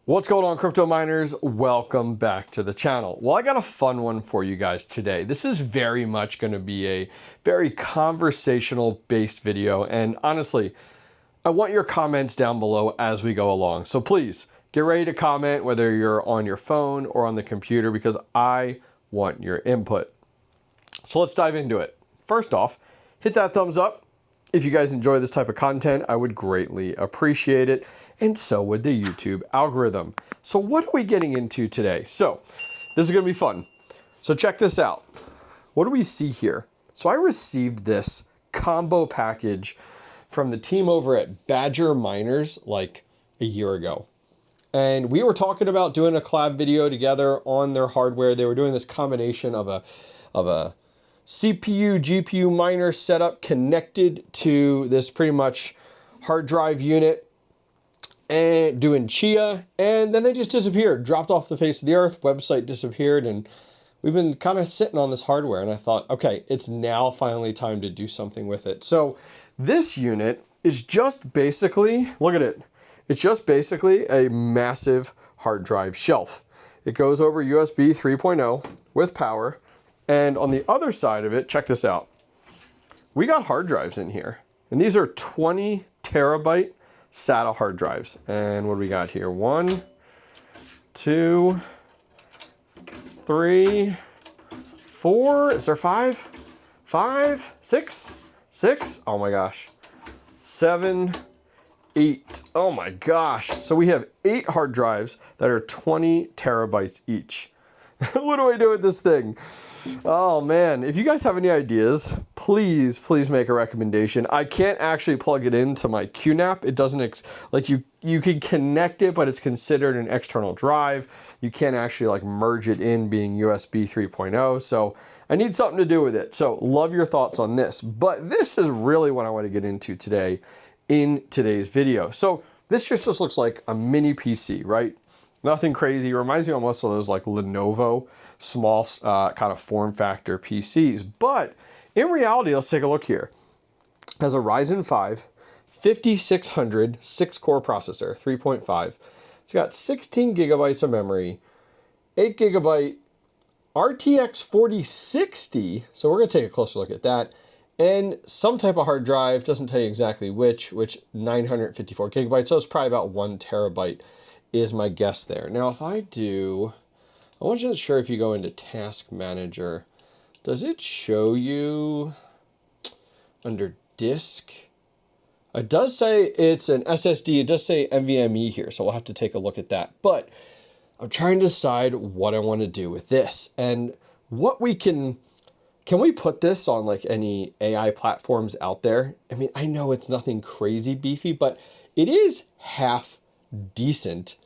What's going on, crypto miners? Welcome back to the channel. Well, I got a fun one for you guys today. This is very much going to be a very conversational based video. And honestly, I want your comments down below as we go along. So please get ready to comment whether you're on your phone or on the computer because I want your input. So let's dive into it. First off, hit that thumbs up. If you guys enjoy this type of content, I would greatly appreciate it. And so would the YouTube algorithm. So what are we getting into today? So this is gonna be fun. So check this out. What do we see here? So I received this combo package from the team over at Badger Miners like a year ago. And we were talking about doing a collab video together on their hardware. They were doing this combination of a CPU, GPU miner setup connected to this pretty much hard drive unit and doing Chia, and then they just disappeared, dropped off the face of the earth, website disappeared, and we've been kind of sitting on this hardware, and I thought, okay, it's now finally time to do something with it. So this unit is just basically, look at it, it's just basically a massive hard drive shelf. It goes over USB 3.0 with power, and on the other side of it, check this out. We got hard drives in here, and these are 20 terabyte SATA hard drives. And what do we got here? 1, 2, 3, 4. Is there 5? 5, 6, 6. Oh my gosh. 7, 8. Oh my gosh. So we have 8 hard drives that are 20 terabytes each. What do I do with this thing? Oh man, if you guys have any ideas, please make a recommendation. I can't actually plug it into my QNAP. It doesn't, like you can connect it, but it's considered an external drive. You can't actually like merge it in being USB 3.0. So I need something to do with it. So love your thoughts on this, but this is really what I want to get into today in today's video. So this just looks like a mini PC, right? Nothing crazy. It reminds me almost of those like Lenovo small kind of form factor PCs. But in reality, let's take a look here. It has a Ryzen 5 5600 6-core processor, 3.5. It's got 16 gigabytes of memory, 8 gigabyte RTX 4060. So we're going to take a closer look at that. And some type of hard drive, doesn't tell you exactly which 954 gigabytes. So it's probably about 1 terabyte. Is my guess there. Now, if I wasn't sure if you go into Task Manager, does it show you under disk? It does say it's an SSD. It does say NVMe here, so we'll have to take a look at that. But I'm trying to decide what I want to do with this and what we can we put this on like any AI platforms out there? I mean, I know it's nothing crazy beefy, but it is half decent.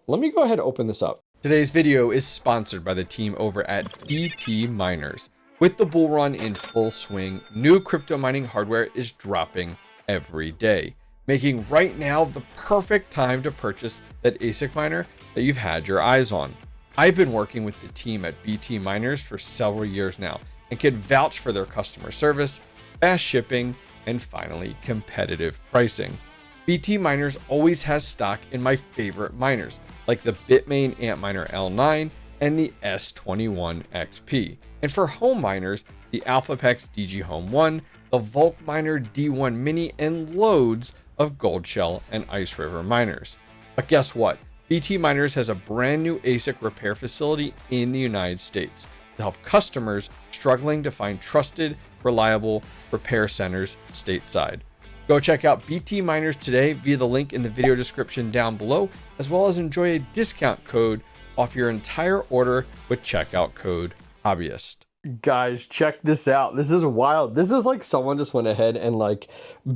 Let me go ahead and open this up. Today's video is sponsored by the team over at BT Miners. With the bull run in full swing, new crypto mining hardware is dropping every day, making right now the perfect time to purchase that ASIC miner that you've had your eyes on. I've been working with the team at BT Miners for several years now and can vouch for their customer service, fast shipping, and finally competitive pricing. BT Miners always has stock in my favorite miners, like the Bitmain Antminer L9 and the S21 XP. And for home miners, the AlphaPex DG Home 1, the Volk Miner D1 Mini, and loads of Goldshell and Ice River miners. But guess what? BT Miners has a brand new ASIC repair facility in the United States to help customers struggling to find trusted, reliable repair centers stateside. Go check out BT Miners today via the link in the video description down below, as well as enjoy a discount code off your entire order with checkout code Hobbyist. Guys, check this out. This is wild. This is like someone just went ahead and like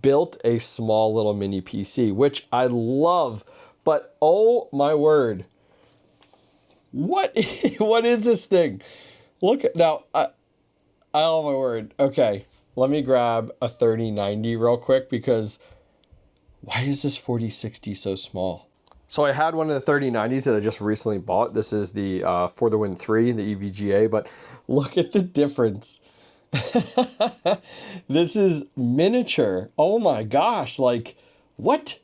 built a small little mini PC, which I love, but oh my word. What is this thing? Look at now. Oh my word. Okay. Let me grab a 3090 real quick because why is this 4060 so small? So I had one of the 3090s that I just recently bought. This is the For the Win 3, the EVGA, but look at the difference. This is miniature. Oh my gosh, like what?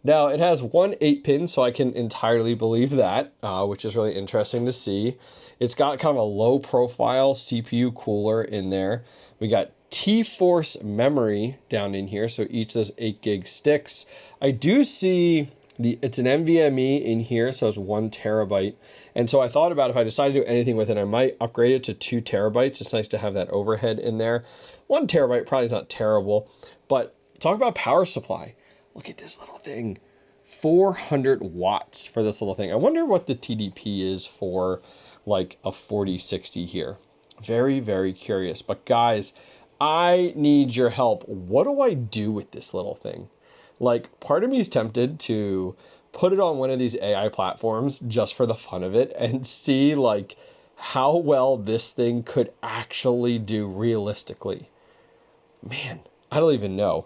Now it has one 8-pin, so I can entirely believe that, which is really interesting to see. It's got kind of a low profile CPU cooler in there. We got T-Force memory down in here, so each of those 8 gig sticks. I do see it's an NVMe in here, so it's 1 terabyte. And so I thought about if I decided to do anything with it, I might upgrade it to 2 terabytes. It's nice to have that overhead in there. 1 terabyte probably is not terrible, but talk about power supply. Look at this little thing. 400 watts for this little thing. I wonder what the TDP is for like a 4060 here. Very, very curious. But guys, I need your help. What do I do with this little thing? Like, part of me is tempted to put it on one of these AI platforms just for the fun of it and see like how well this thing could actually do realistically. Man, I don't even know.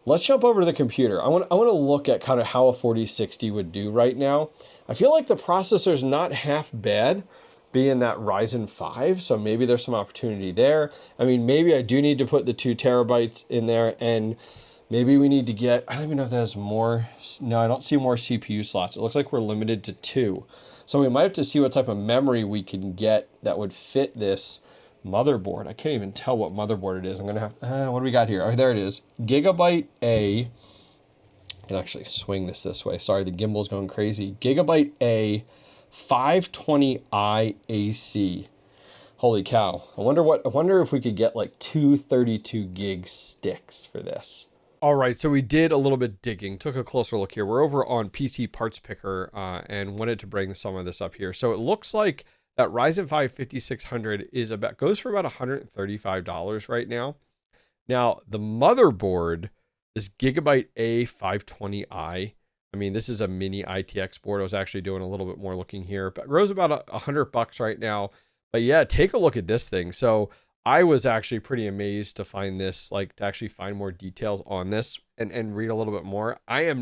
Let's jump over to the computer. I want to look at kind of how a 4060 would do right now. I feel like the processor's not half bad, being that Ryzen 5, so maybe there's some opportunity there. I mean, maybe I do need to put the 2 terabytes in there, and maybe we need to get, I don't even know if that has more. No, I don't see more CPU slots. It looks like we're limited to 2. So we might have to see what type of memory we can get that would fit this motherboard. I can't even tell what motherboard it is. I'm going to have, what do we got here? Oh, there it is. Gigabyte A. I can actually swing this way. Sorry, the gimbal's going crazy. Gigabyte A 520i AC. Holy cow. I wonder if we could get like 2 32 gig sticks for this. All right, so we did a little bit digging, took a closer look here. We're over on PC Parts Picker and wanted to bring some of this up here. So it looks like that Ryzen 5 5600 goes for about $135 right now. Now, the motherboard is Gigabyte A 520i. I mean, this is a mini ITX board. I was actually doing a little bit more looking here, but it goes about $100 right now. But yeah, take a look at this thing. So I was actually pretty amazed to find this, like to actually find more details on this and read a little bit more. I've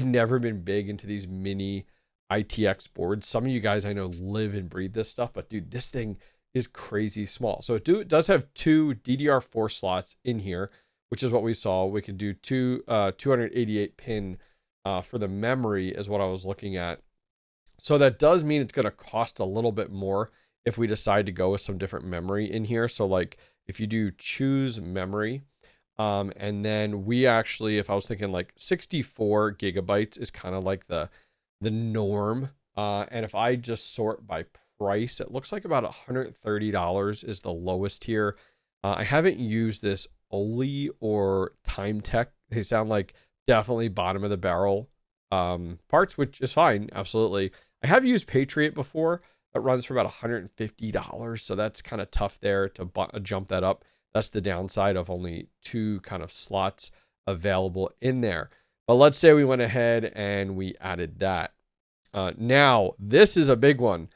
never been big into these mini ITX boards. Some of you guys I know live and breathe this stuff, but dude, this thing is crazy small. So it does have 2 DDR4 slots in here, which is what we saw. We could do 288 pin for the memory is what I was looking at. So that does mean it's going to cost a little bit more if we decide to go with some different memory in here. So like if you do choose memory, and then we actually, if I was thinking like 64 gigabytes is kind of like the norm. And if I just sort by price, it looks like about $130 is the lowest here. I haven't used this Oli or Time Tech. They sound like definitely bottom of the barrel parts, which is fine. Absolutely. I have used Patriot before. That runs for about $150. So that's kind of tough there to jump that up. That's the downside of only 2 kind of slots available in there. But let's say we went ahead and we added that. Now, this is a big one.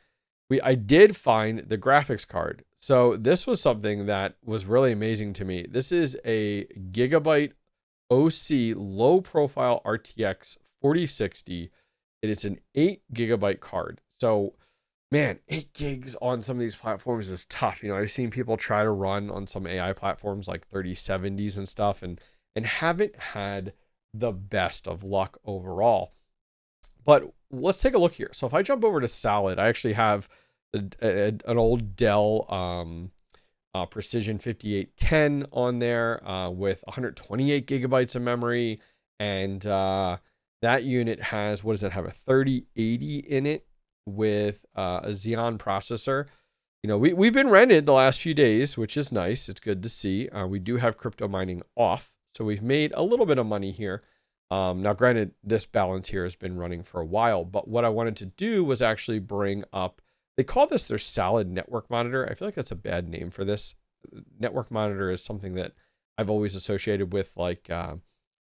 I did find the graphics card. So this was something that was really amazing to me. This is a Gigabyte OC low profile RTX 4060. And it's an 8 gigabyte card. So man, 8 gigs on some of these platforms is tough. You know, I've seen people try to run on some AI platforms like 3070s and stuff and haven't had the best of luck overall. But let's take a look here. So if I jump over to Solid, I actually have an old Dell Precision 5810 on there with 128 gigabytes of memory. And that unit has, what does it have? A 3080 in it with a Xeon processor. You know, we've been rented the last few days, which is nice. It's good to see. We do have crypto mining off, so we've made a little bit of money here. Now, granted, this balance here has been running for a while, but what I wanted to do was actually bring up, they call this their Solid network monitor. I feel like that's a bad name for this. Network monitor is something that I've always associated with like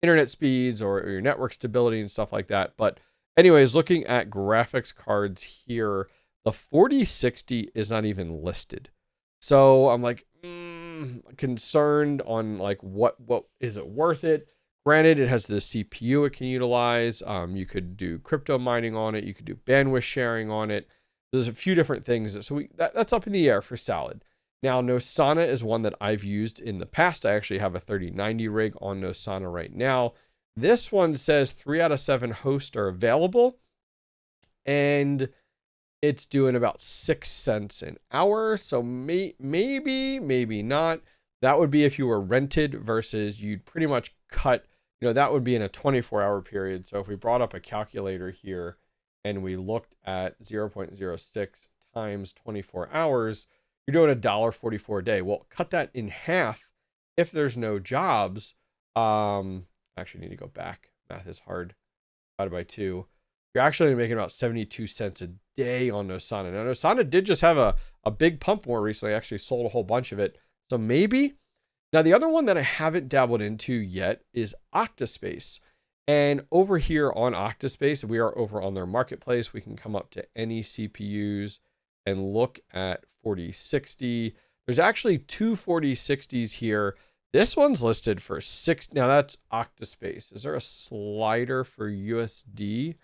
internet speeds or your network stability and stuff like that. But anyways, looking at graphics cards here, the 4060 is not even listed. So I'm like concerned on like what is it worth it? Granted, it has the CPU it can utilize. You could do crypto mining on it. You could do bandwidth sharing on it. There's a few different things. So that's up in the air for Solid. Now, Nosana is one that I've used in the past. I actually have a 3090 rig on Nosana right now. This one says 3 out of 7 hosts are available, and it's doing about 6 cents an hour. So maybe not. That would be if you were rented versus you'd pretty much cut, that would be in a 24-hour period. So if we brought up a calculator here and we looked at 0.06 times 24 hours, you're doing $1.44 a day. Well, cut that in half if there's no jobs. Actually need to go back. Math is hard. Divided by 2. You're actually making about 72 cents a day on Nosana. Now, Nosana did just have a big pump more recently. I actually sold a whole bunch of it. So maybe. Now, the other one that I haven't dabbled into yet is Octaspace. And over here on Octaspace, we are over on their marketplace. We can come up to any CPUs and look at 4060. There's actually 2 4060s here. This one's listed for 6. Now that's Octaspace. Is there a slider for USD?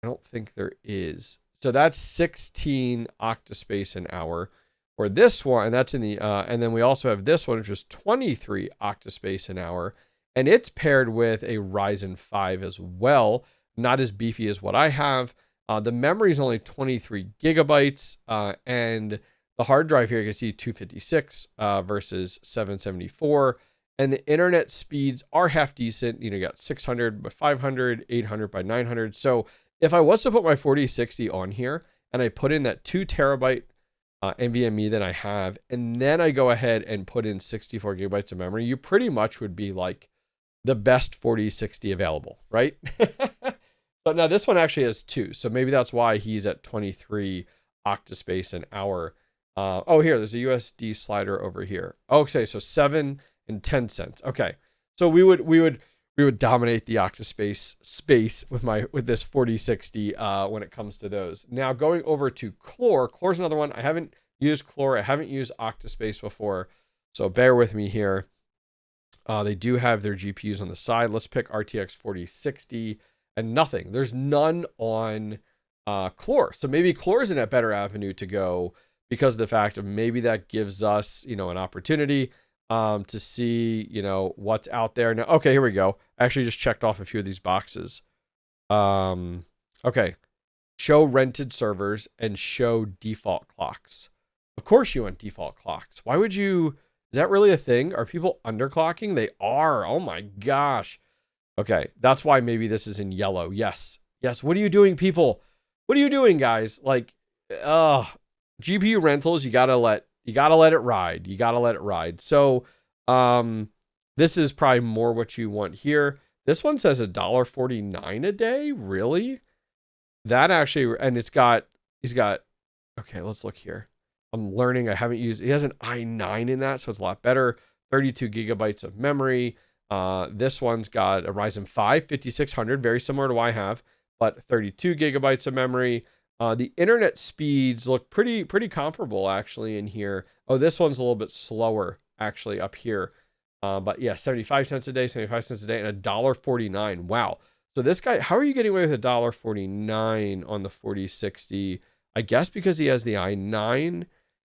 I don't think there is. So that's 16 Octaspace an hour. Or this one, and that's in the, and then we also have this one, which is 23 Octaspace an hour. And it's paired with a Ryzen 5 as well. Not as beefy as what I have. The memory is only 23 gigabytes. And the hard drive here, you can see 256 versus 774. And the internet speeds are half decent. You got 600 by 500, 800 by 900. So if I was to put my 4060 on here and I put in that 2 terabyte NVMe that I have, and then I go ahead and put in 64 gigabytes of memory, you pretty much would be like the best 4060 available, right? But now this one actually has 2. So maybe that's why he's at 23 Octaspace an hour. Oh, here, there's a USD slider over here. Okay, so 7 and 10 cents. Okay, so we would dominate the Octaspace space with this 4060 when it comes to those. Now going over to Clore. Clore's another one. I haven't used Clore. I haven't used Octaspace before, so bear with me here. They do have their GPUs on the side. Let's pick RTX 4060 and nothing. There's none on Clore. So maybe Clore isn't a better avenue to go because of the fact of maybe that gives us, an opportunity to see, what's out there. Now, okay, here we go. I actually just checked off a few of these boxes. Okay. Show rented servers and show default clocks. Of course you want default clocks. Why would you? Is that really a thing? Are people underclocking? They are. Oh my gosh. Okay. That's why maybe this is in yellow. Yes. Yes. What are you doing, people? What are you doing, guys? Like, GPU rentals, you gotta let it ride. You gotta let it ride. So, this is probably more what you want here. This one says $1.49 a day. Really? That actually, and he's got, okay, let's look here. I'm learning. I haven't used, he has an i9 in that, so it's a lot better. 32 gigabytes of memory. This one's got a Ryzen 5 5600, very similar to what I have, but 32 gigabytes of memory. The internet speeds look pretty comparable actually in here. Oh, this one's a little bit slower actually up here. But yeah, 75 cents a day, 75 cents a day, and $1.49. Wow. So this guy, how are you getting away with $1.49 on the 4060? I guess because he has the i9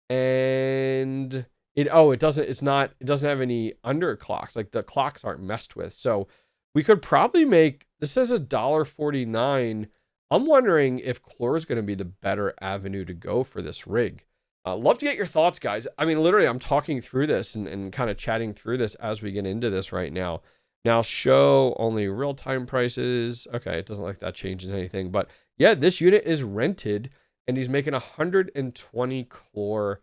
and it doesn't have any underclocks. Like the clocks aren't messed with. So we could probably make, this says $1.49. I'm wondering if Clore is going to be the better avenue to go for this rig. Love to get your thoughts, guys. I mean, literally, I'm talking through this and kind of chatting through this as we get into this right now. Now, show only real-time prices. Okay, it doesn't like that changes anything. But yeah, this unit is rented, and he's making 120 Clore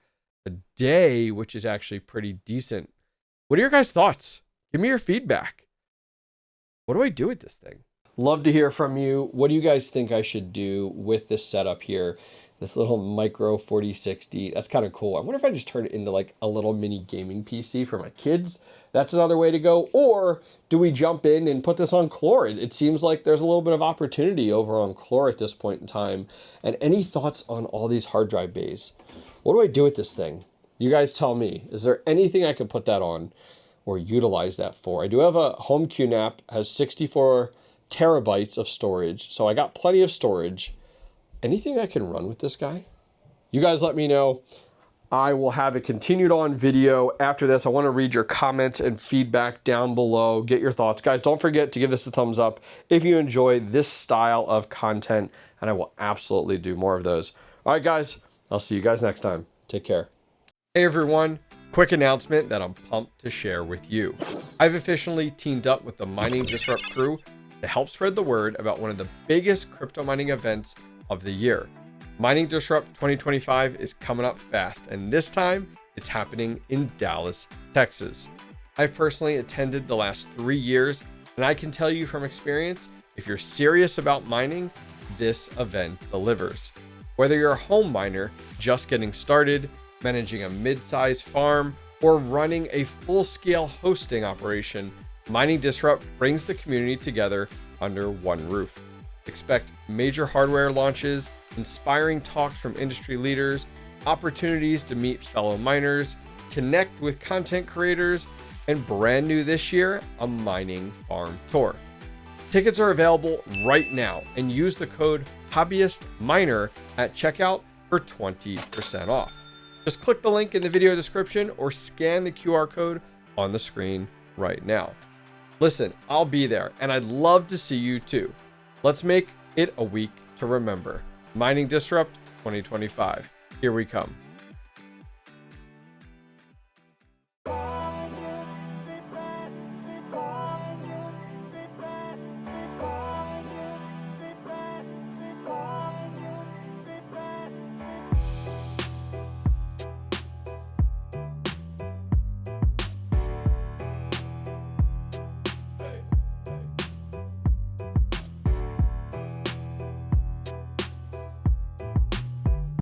a day, which is actually pretty decent. What are your guys' thoughts? Give me your feedback. What do I do with this thing? Love to hear from you. What do you guys think I should do with this setup here? This little micro 4060. That's kind of cool. I wonder if I just turn it into like a little mini gaming PC for my kids. That's another way to go. Or do we jump in and put this on Clore? It seems like there's a little bit of opportunity over on Clore at this point in time. And any thoughts on all these hard drive bays? What do I do with this thing? You guys tell me. Is there anything I can put that on or utilize that for? I do have a home QNAP, has 64 terabytes of storage. So I got plenty of storage. Anything I can run with this guy? You guys let me know. I will have a continued on video after this. I want to read your comments and feedback down below. Get your thoughts. Guys, don't forget to give this a thumbs up if you enjoy this style of content, and I will absolutely do more of those. All right, guys, I'll see you guys next time. Take care. Hey, everyone. Quick announcement that I'm pumped to share with you. I've officially teamed up with the Mining Disrupt crew to help spread the word about one of the biggest crypto mining events of the year. Mining Disrupt 2025 is coming up fast, and this time it's happening in Dallas, Texas. I've personally attended the last 3 years, and I can tell you from experience, if you're serious about mining, this event delivers. Whether you're a home miner just getting started, managing a mid-sized farm, or running a full-scale hosting operation, Mining Disrupt brings the community together under one roof. Expect major hardware launches, inspiring talks from industry leaders, opportunities to meet fellow miners, connect with content creators, and brand new this year, a mining farm tour. Tickets are available right now, and use the code HobbyistMiner at checkout for 20% off. Just click the link in the video description or scan the QR code on the screen right now. Listen, I'll be there, and I'd love to see you too. Let's make it a week to remember. Mining Disrupt 2025. Here we come.